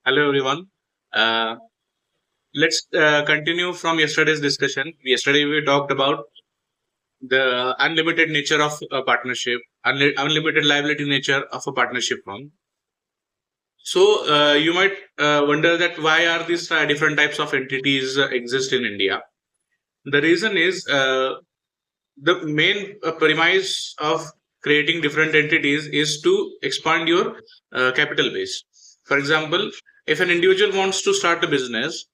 Hello, everyone. Uh, let's continue from yesterday's discussion. Yesterday, we talked about the unlimited nature of a partnership, unlimited liability nature of a partnership firm. So, you might wonder that why are these different types of entities exist in India? The reason is the main premise of creating different entities is to expand your capital base. For example, if an individual wants to start a business,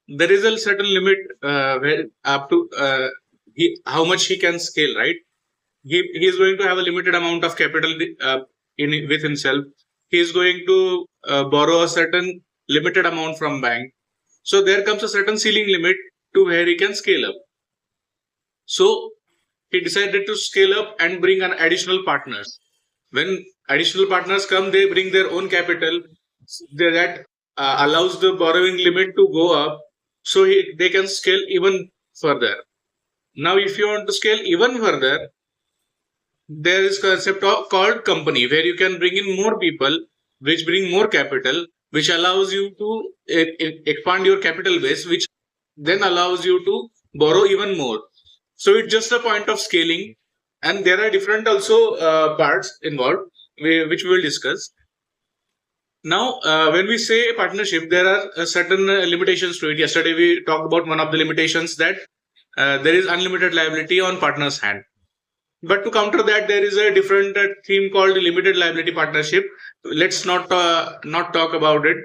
there is a certain limit where up to how much he can scale, right? He is going to have a limited amount of capital in with himself. He is going to borrow a certain limited amount from bank. So there comes a certain ceiling limit to where he can scale up. So he decided to scale up and bring an additional partners. When additional partners come, they bring their own capital. That allows the borrowing limit to go up, so they can scale even further. Now, if you want to scale even further, there is concept called company, where you can bring in more people, which bring more capital, which allows you to expand your capital base, which then allows you to borrow even more. So it's just a point of scaling, and there are different also parts involved, which we will discuss. Now, when we say partnership, there are certain limitations to it. Yesterday, we talked about one of the limitations, that there is unlimited liability on partner's hand. But to counter that, there is a different theme called limited liability partnership. Let's not talk about it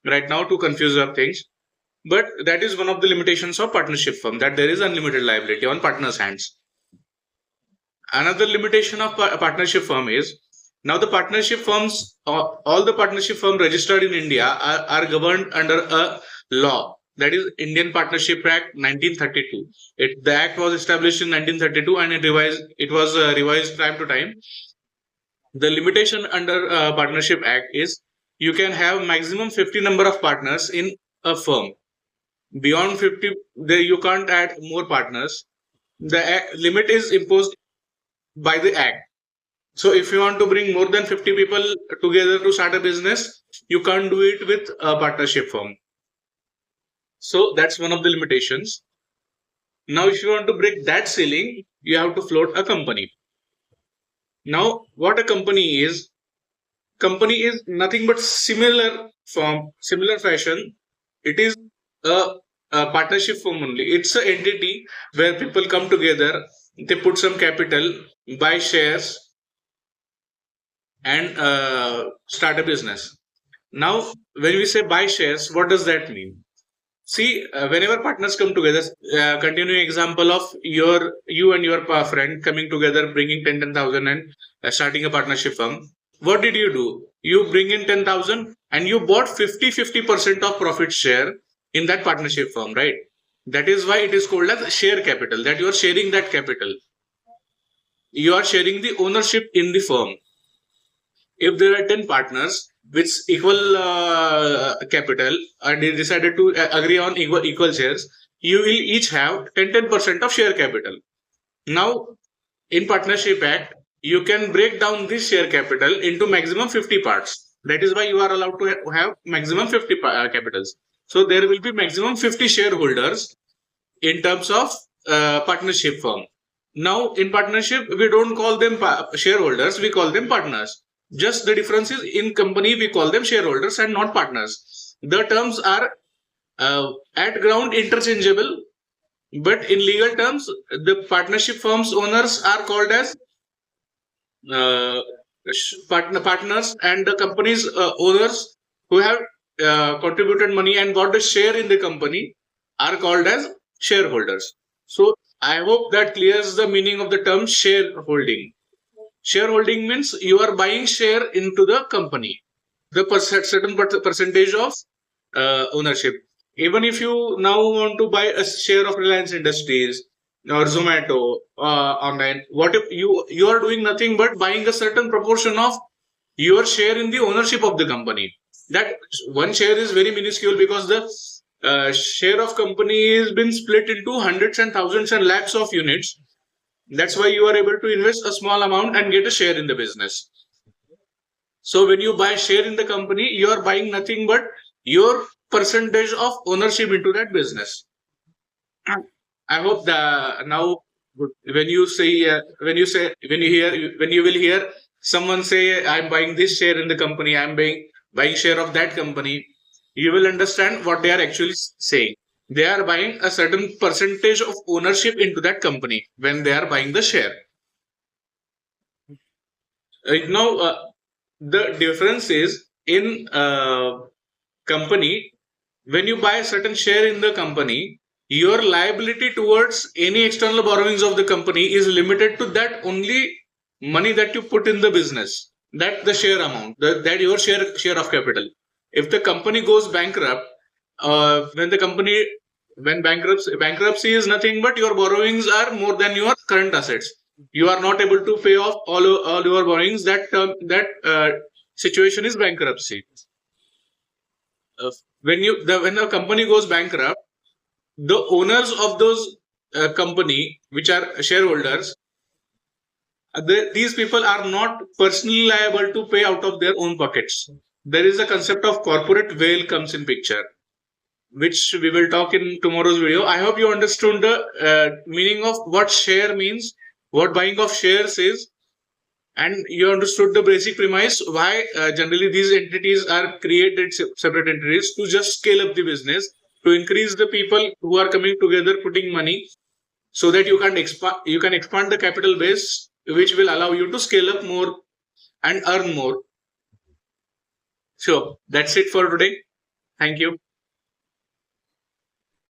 right now to confuse up things. But that is one of the limitations of partnership firm, that there is unlimited liability on partners' hands. Another limitation of partnership firm is, now the partnership firms, all the partnership firms registered in India are governed under a law, that is Indian Partnership Act 1932. The act was established in 1932, and it was revised time to time. The limitation under Partnership Act is you can have maximum 50 number of partners in a firm. Beyond 50, you can't add more partners. The limit is imposed by the act. So if you want to bring more than 50 people together to start a business, you can't do it with a partnership firm. So that's one of the limitations. Now, if you want to break that ceiling, you have to float a company. Now, what a company is nothing but similar form, similar fashion. It is a partnership firm only. It's an entity where people come together, they put some capital, buy shares, and start a business. Now, when we say buy shares, what does that mean? See, whenever partners come together, continuing example of you and your friend coming together, bringing 10,000 and starting a partnership firm. What did you do? You bring in 10,000 and you bought 50% of profit share in that partnership firm, right? That is why it is called as share capital, that you are sharing that capital. You are sharing the ownership in the firm. If there are 10 partners with equal capital, and they decided to agree on equal shares, you will each have 10% of share capital. Now, in Partnership Act, you can break down this share capital into maximum 50 parts. That is why you are allowed to have maximum 50 capitals. So there will be maximum 50 shareholders in terms of partnership firm. Now, in partnership, we don't call them shareholders, we call them partners. Just the difference is, in company, we call them shareholders and not partners. The terms are at ground interchangeable, but in legal terms, the partnership firm's owners are called as partners, and the company's owners who have contributed money and got a share in the company are called as shareholders. So I hope that clears the meaning of the term shareholding. Shareholding means you are buying share into the company, the certain percentage of ownership. Even if you now want to buy a share of Reliance Industries or Zomato online, what if you are doing nothing but buying a certain proportion of your share in the ownership of the company? That one share is very minuscule, because the share of company has been split into hundreds and thousands and lakhs of units. That's why you are able to invest a small amount and get a share in the business. So when you buy share in the company, you are buying nothing but your percentage of ownership into that business. I hope that now when you say when you will hear someone say I'm buying this share in the company, I'm buying share of that company, you will understand what they are actually saying. They are buying a certain percentage of ownership into that company when they are buying the share. Now the difference is in company, when you buy a certain share in the company, your liability towards any external borrowings of the company is limited to that only money that you put in the business, that the share amount, that your share of capital. If the company goes bankrupt, when the company when bankruptcy is nothing but your borrowings are more than your current assets. You are not able to pay off all your borrowings. That situation is bankruptcy. When a company goes bankrupt, the owners of those company, which are shareholders, these people are not personally liable to pay out of their own pockets. There is a concept of corporate veil comes in picture, which we will talk in tomorrow's video. I hope you understood the meaning of what share means, what buying of shares is, and you understood the basic premise why generally these entities are created separate entities to just scale up the business, to increase the people who are coming together putting money, so that you can expand the capital base, which will allow you to scale up more and earn more. So that's it for today. Thank you.